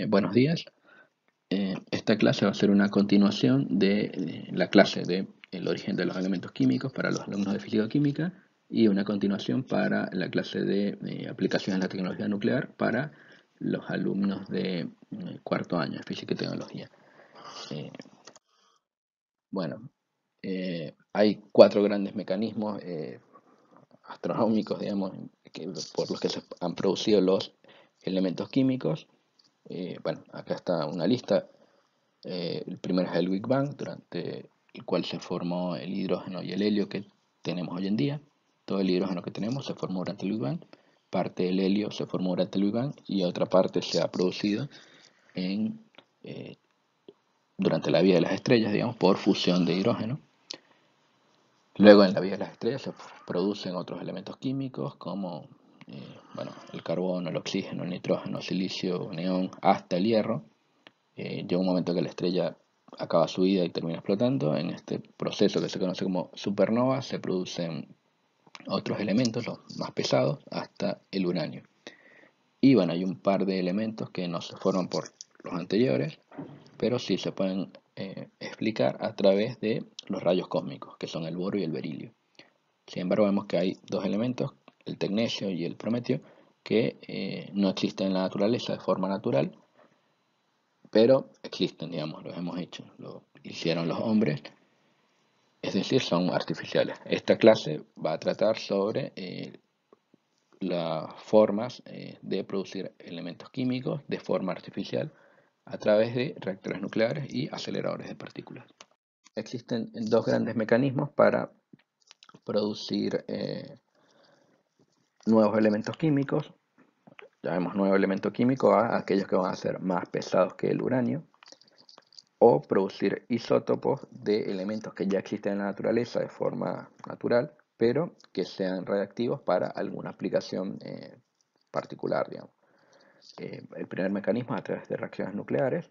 Buenos días. Esta clase va a ser una continuación de la clase de el origen de los elementos químicos para los alumnos de física-química y una continuación para la clase de aplicaciones de la tecnología nuclear para los alumnos de cuarto año de física y tecnología. Eh, bueno, hay cuatro grandes mecanismos astronómicos, digamos, por los que se han producido los elementos químicos. Bueno, acá está una lista. El primero es el Big Bang, durante el cual se formó el hidrógeno y el helio que tenemos hoy en día. Todo el hidrógeno que tenemos se formó durante el Big Bang, parte del helio se formó durante el Big Bang y otra parte se ha producido en, eh, durante la vida de las estrellas, digamos, por fusión de hidrógeno. Luego en la vida de las estrellas se producen otros elementos químicos como bueno, el carbono, el oxígeno, el nitrógeno, el silicio, neón, hasta el hierro. Llega un momento que la estrella acaba su vida y termina explotando. En este proceso que se conoce como supernova se producen otros elementos, los más pesados, hasta el uranio. Y bueno, hay un par de elementos que no se forman por los anteriores, pero sí se pueden explicar a través de los rayos cósmicos, que son el boro y el berilio. Sin embargo, vemos que hay dos elementos, el tecnecio y el prometio, que no existen en la naturaleza de forma natural, pero existen, digamos, los hemos hecho, lo hicieron los hombres, es decir, son artificiales. Esta clase va a tratar sobre las formas de producir elementos químicos de forma artificial a través de reactores nucleares y aceleradores de partículas. Existen dos grandes mecanismos para producir nuevos elementos químicos. Llamemos nuevo elemento químico a aquellos que van a ser más pesados que el uranio, o producir isótopos de elementos que ya existen en la naturaleza de forma natural, pero que sean radiactivos para alguna aplicación particular, digamos. El primer mecanismo es a través de reacciones nucleares,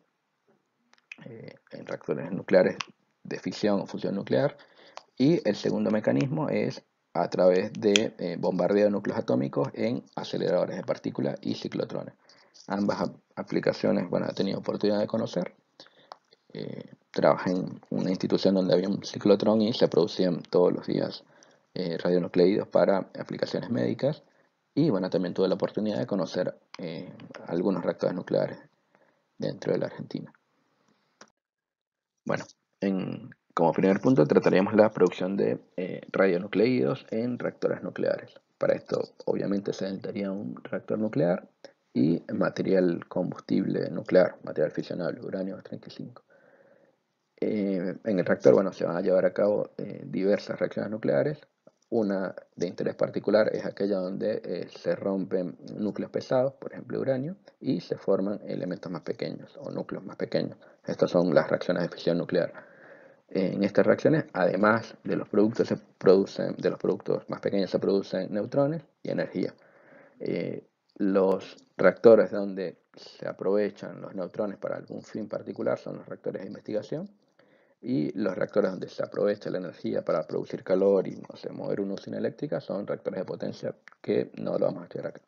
en reactores nucleares de fisión o fusión nuclear, y el segundo mecanismo es a través de bombardeo de núcleos atómicos en aceleradores de partículas y ciclotrones. Ambas aplicaciones, bueno, he tenido oportunidad de conocer. Trabajé en una institución donde había un ciclotrón y se producían todos los días radionucleidos para aplicaciones médicas. Y bueno, también tuve la oportunidad de conocer algunos reactores nucleares dentro de la Argentina. Bueno, como primer punto trataríamos la producción de radionucleidos en reactores nucleares. Para esto obviamente se necesitaría un reactor nuclear y material combustible nuclear, material fisionable, uranio 35. En el reactor, bueno, se van a llevar a cabo diversas reacciones nucleares. Una de interés particular es aquella donde se rompen núcleos pesados, por ejemplo uranio, y se forman elementos más pequeños o núcleos más pequeños. Estas son las reacciones de fisión nuclear. En estas reacciones, además de los productos, de los productos más pequeños se producen neutrones y energía. Los reactores donde se aprovechan los neutrones para algún fin particular son los reactores de investigación, y los reactores donde se aprovecha la energía para producir calor y, no sé, mover una usina eléctrica son reactores de potencia, que no lo vamos a estudiar acá.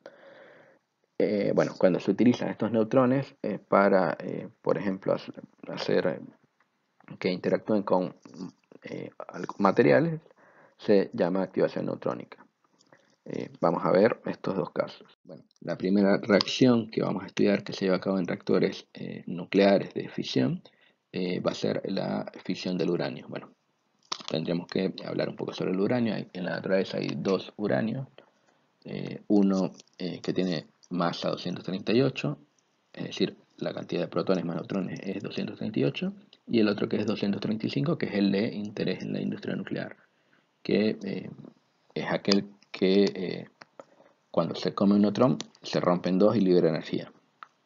Bueno, cuando se utilizan estos neutrones para, por ejemplo, hacer que interactúen con materiales, se llama activación neutrónica. Vamos a ver estos dos casos. Bueno, la primera reacción que vamos a estudiar, que se lleva a cabo en reactores nucleares de fisión, va a ser la fisión del uranio. Bueno, tendríamos que hablar un poco sobre el uranio. En la naturaleza hay dos uranios, uno que tiene masa 238, es decir, la cantidad de protones más neutrones es 238, y el otro que es 235, que es el de interés en la industria nuclear, que es aquel que cuando se come un neutrón se rompe en dos y libera energía.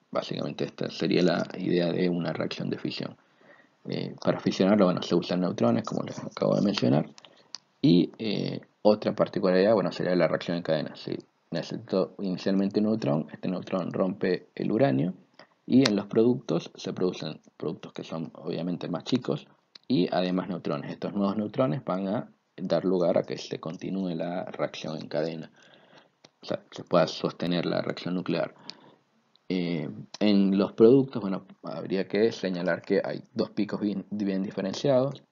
Básicamente esta sería la idea de una reacción de fisión. Para fisionarlo, bueno, se usan neutrones, como les acabo de mencionar, y otra particularidad, bueno, sería la reacción en cadena. Si necesito inicialmente un neutrón, este neutrón rompe el uranio, y en los productos se producen productos que son obviamente más chicos y además neutrones. Estos nuevos neutrones van a dar lugar a que se continúe la reacción en cadena, o sea, se pueda sostener la reacción nuclear. En los productos, bueno, habría que señalar que hay dos picos bien diferenciados.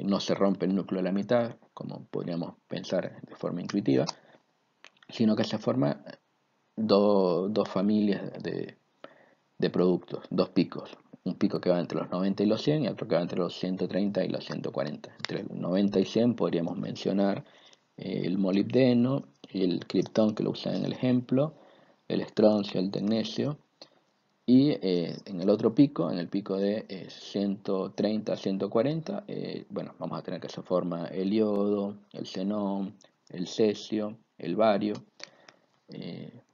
No se rompe el núcleo a la mitad, como podríamos pensar de forma intuitiva, sino que se forman dos familias de productos, dos picos. Un pico que va entre los 90 y los 100 y otro que va entre los 130 y los 140. Entre el 90 y 100 podríamos mencionar el molibdeno, el kriptón, que lo usan en el ejemplo, el estroncio, el tecnecio. Y en el otro pico, en el pico de 130 a 140, bueno, vamos a tener que se forma el yodo, el xenón, el cesio, el bario.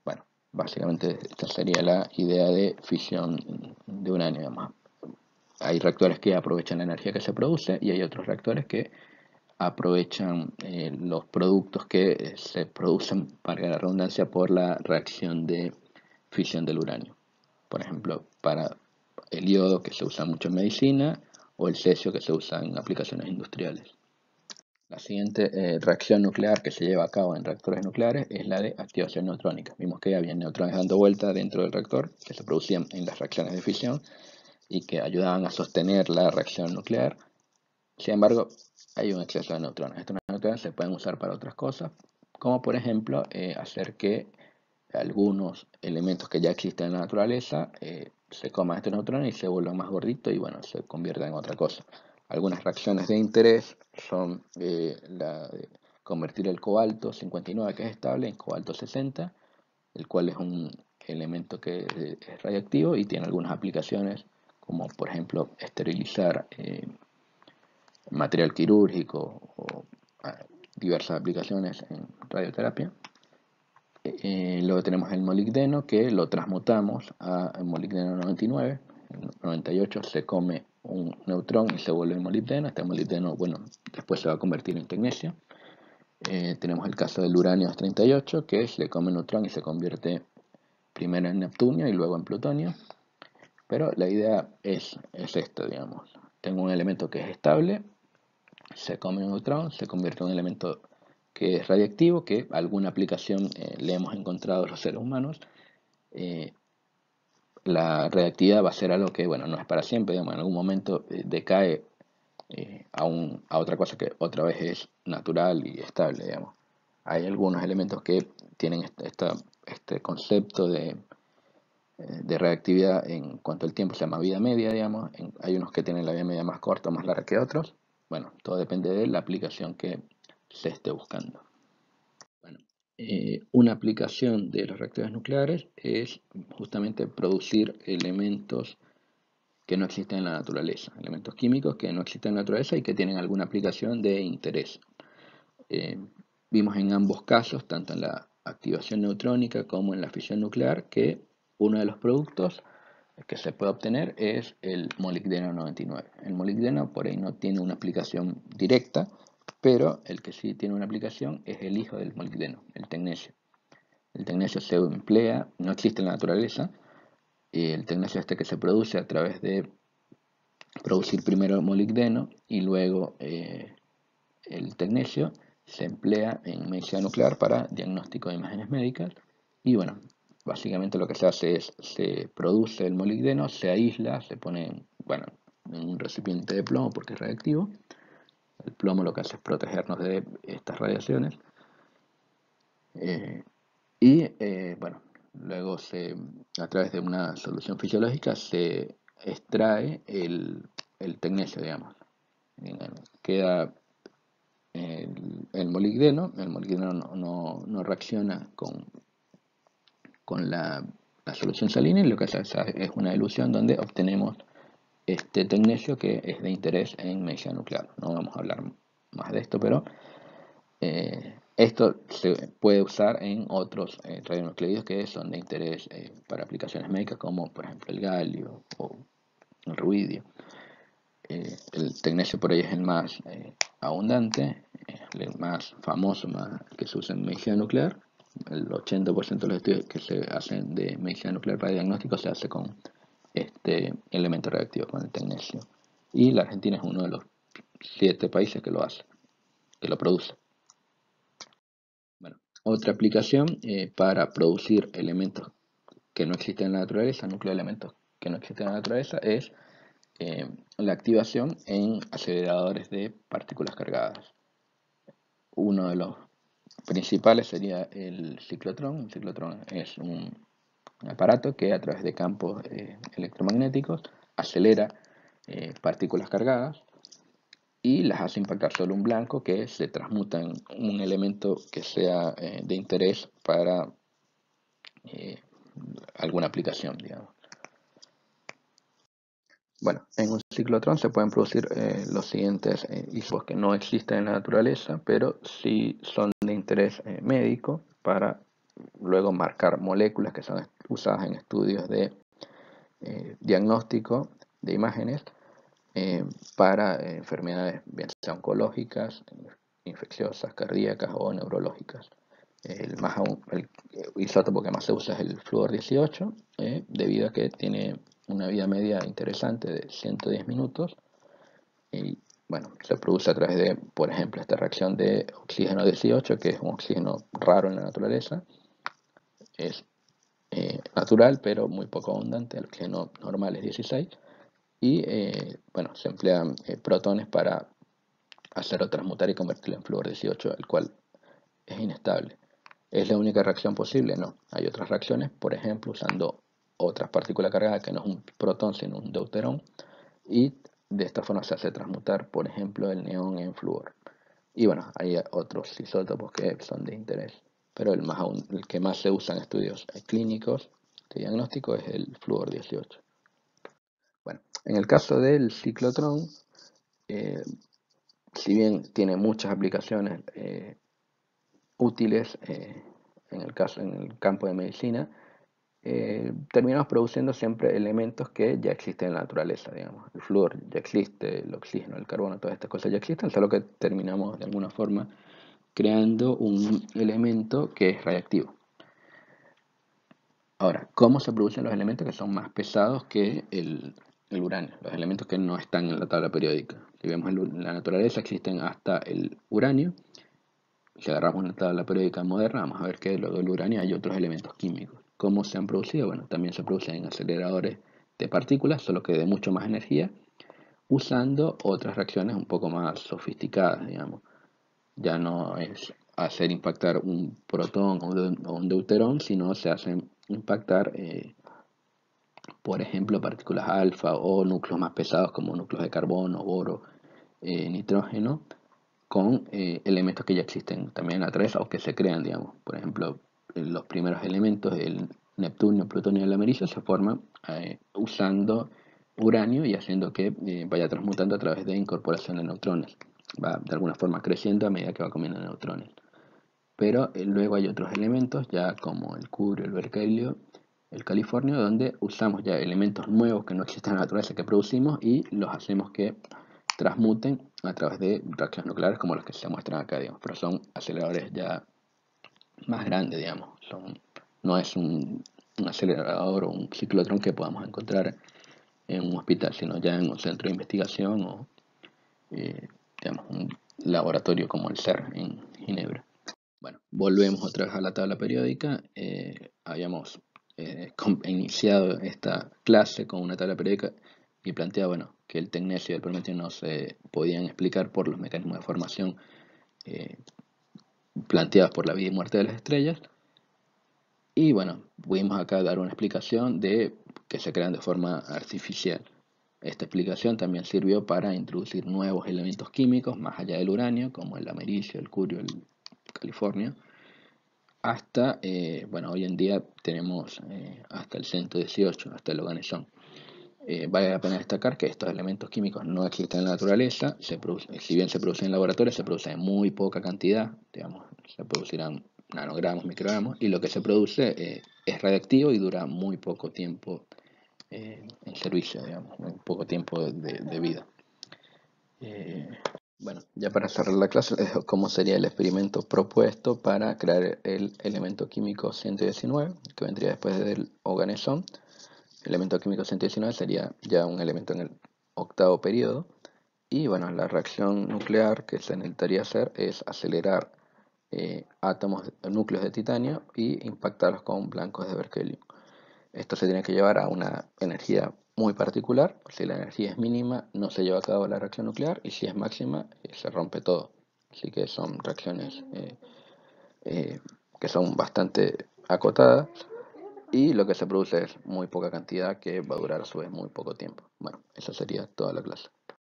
Bueno, básicamente esta sería la idea de fisión de uranio. Digamos. Hay reactores que aprovechan la energía que se produce y hay otros reactores que aprovechan los productos que se producen, para la redundancia, por la reacción de fisión del uranio. Por ejemplo, para el yodo, que se usa mucho en medicina, o el cesio, que se usa en aplicaciones industriales. La siguiente reacción nuclear que se lleva a cabo en reactores nucleares es la de activación neutrónica. Vimos que había neutrones dando vuelta dentro del reactor que se producían en las reacciones de fisión y que ayudaban a sostener la reacción nuclear. Sin embargo, hay un exceso de neutrones. Estos neutrones se pueden usar para otras cosas, como por ejemplo hacer que algunos elementos que ya existen en la naturaleza se coman estos neutrones y se vuelvan más gorditos y bueno, se conviertan en otra cosa. Algunas reacciones de interés son la de convertir el cobalto 59, que es estable, en cobalto 60, el cual es un elemento que es radiactivo y tiene algunas aplicaciones, como por ejemplo esterilizar material quirúrgico o diversas aplicaciones en radioterapia. Luego tenemos el molibdeno, que lo transmutamos a molibdeno 99. El 98 se come un neutrón y se vuelve molibdeno. Este molibdeno, bueno, después se va a convertir en tecnecio. Tenemos el caso del uranio 38, que se le come un neutrón y se convierte primero en neptunio y luego en plutonio. Pero la idea es esta, digamos. Tengo un elemento que es estable, se come un neutrón, se convierte en un elemento que es radiactivo, que alguna aplicación le hemos encontrado los seres humanos. La reactividad va a ser algo que, bueno, no es para siempre, digamos, en algún momento decae a otra cosa que otra vez es natural y estable, digamos. Hay algunos elementos que tienen este concepto de reactividad en cuanto al tiempo, se llama vida media, digamos. Hay unos que tienen la vida media más corta o más larga que otros. Bueno, todo depende de la aplicación que se esté buscando. Bueno, una aplicación de los reactores nucleares es justamente producir elementos que no existen en la naturaleza, elementos químicos que no existen en la naturaleza y que tienen alguna aplicación de interés. Vimos en ambos casos, tanto en la activación neutrónica como en la fisión nuclear, que uno de los productos que se puede obtener es el molibdeno 99. El molibdeno por ahí no tiene una aplicación directa, pero el que sí tiene una aplicación es el hijo del molibdeno, el tecnecio. El tecnecio se emplea, no existe en la naturaleza, y el tecnecio que se produce a través de producir primero molibdeno y luego el tecnecio se emplea en medicina nuclear para diagnóstico de imágenes médicas y bueno, básicamente lo que se hace es se produce el molibdeno, se aísla, se pone bueno, en un recipiente de plomo porque es radiactivo. El plomo lo que hace es protegernos de estas radiaciones bueno, luego a través de una solución fisiológica se extrae el tecnecio, digamos. Queda el molibdeno no reacciona con la solución salina y lo que hace es una dilución donde obtenemos este tecnecio que es de interés en medicina nuclear. No vamos a hablar más de esto, pero esto se puede usar en otros radionucleidos que son de interés para aplicaciones médicas como por ejemplo el galio o el rubidio. El tecnecio por ahí es el más abundante, el más famoso, el que se usa en medicina nuclear. El 80% de los estudios que se hacen de medicina nuclear para diagnóstico se hace con este elemento reactivo, con el tecnecio. Y la Argentina es uno de los 7 países que lo hace, que lo produce. Bueno, otra aplicación para producir elementos que no existen en la naturaleza, núcleo de elementos que no existen en la naturaleza es la activación en aceleradores de partículas cargadas. Uno de los principales sería el ciclotrón. Un ciclotrón es un aparato que a través de campos electromagnéticos acelera partículas cargadas y las hace impactar sobre un blanco que se transmuta en un elemento que sea de interés para alguna aplicación, digamos. Bueno, en un ciclotrón se pueden producir los siguientes isótopos que no existen en la naturaleza, pero sí son de interés médico para luego marcar moléculas que son usadas en estudios de diagnóstico de imágenes para enfermedades bien sea oncológicas, infecciosas, cardíacas o neurológicas. El isótopo que más se usa es el flúor 18, debido a que tiene una vida media interesante de 110 minutos y bueno, se produce a través de, por ejemplo, esta reacción de oxígeno 18, que es un oxígeno raro en la naturaleza. Es natural, pero muy poco abundante. El oxígeno normal es 16. Y bueno, se emplean protones para hacerlo transmutar y convertirlo en flúor 18, el cual es inestable. ¿Es la única reacción posible? No. Hay otras reacciones, por ejemplo, usando otras partículas cargadas que no es un protón, sino un deuterón. Y de esta forma se hace transmutar, por ejemplo, el neón en flúor. Y bueno, hay otros isótopos que son de interés. Pero el que más se usa en estudios clínicos de diagnóstico es el flúor 18. Bueno, en el caso del ciclotrón, eh, si bien tiene muchas aplicaciones útiles en el campo de medicina, terminamos produciendo siempre elementos que ya existen en la naturaleza, digamos. El flúor ya existe, el oxígeno, el carbono, todas estas cosas ya existen, solo que terminamos de alguna forma creando un elemento que es radiactivo. Ahora, ¿cómo se producen los elementos que son más pesados que el uranio? Los elementos que no están en la tabla periódica. Si vemos en la naturaleza existen hasta el uranio. Si agarramos una tabla periódica moderna, vamos a ver que luego del uranio hay otros elementos químicos. ¿Cómo se han producido? Bueno, también se producen en aceleradores de partículas, solo que de mucho más energía, usando otras reacciones un poco más sofisticadas, digamos. Ya no es hacer impactar un protón o un deuterón, sino se hacen impactar, por ejemplo, partículas alfa o núcleos más pesados como núcleos de carbono, boro, nitrógeno, con elementos que ya existen también en la naturaleza o que se crean, digamos. Por ejemplo, los primeros elementos, el neptunio, plutonio y el americio, se forman usando uranio y haciendo que vaya transmutando a través de incorporación de neutrones. Va de alguna forma creciendo a medida que va comiendo neutrones. Pero luego hay otros elementos, ya como el curio, el berkelio, el californio, donde usamos ya elementos nuevos que no existen en la naturaleza que producimos y los hacemos que transmuten a través de reacciones nucleares como las que se muestran acá, digamos, pero son aceleradores ya más grandes, digamos. No es un acelerador o un ciclotrón que podamos encontrar en un hospital, sino ya en un centro de investigación o digamos, un laboratorio como el CERN en Ginebra. Bueno, volvemos otra vez a la tabla periódica. Habíamos iniciado esta clase con una tabla periódica y planteaba, bueno, que el tecnecio y el prometio no se podían explicar por los mecanismos de formación eh, planteados por la vida y muerte de las estrellas. Y bueno, pudimos acá dar una explicación de que se crean de forma artificial. Esta explicación también sirvió para introducir nuevos elementos químicos más allá del uranio, como el americio, el curio, el californio, hasta, bueno, hoy en día tenemos hasta el 118, hasta el oganesón. Vale la pena destacar que estos elementos químicos no existen en la naturaleza, si bien se producen en laboratorio, se producen en muy poca cantidad, digamos, se producirán nanogramos, microgramos, y lo que se produce es radiactivo y dura muy poco tiempo en servicio, digamos, muy poco tiempo de vida. Bueno, ya para cerrar la clase les dejo cómo sería el experimento propuesto para crear el elemento químico 119, que vendría después del oganesón. El elemento químico 119 sería ya un elemento en el octavo periodo. Y bueno, la reacción nuclear que se necesitaría hacer es acelerar núcleos de titanio y impactarlos con blancos de berkelio. Esto se tiene que llevar a una energía muy particular. Si la energía es mínima, no se lleva a cabo la reacción nuclear, y si es máxima, se rompe todo. Así que son reacciones eh, que son bastante acotadas, y lo que se produce es muy poca cantidad que va a durar a su vez muy poco tiempo. Bueno, esa sería toda la clase.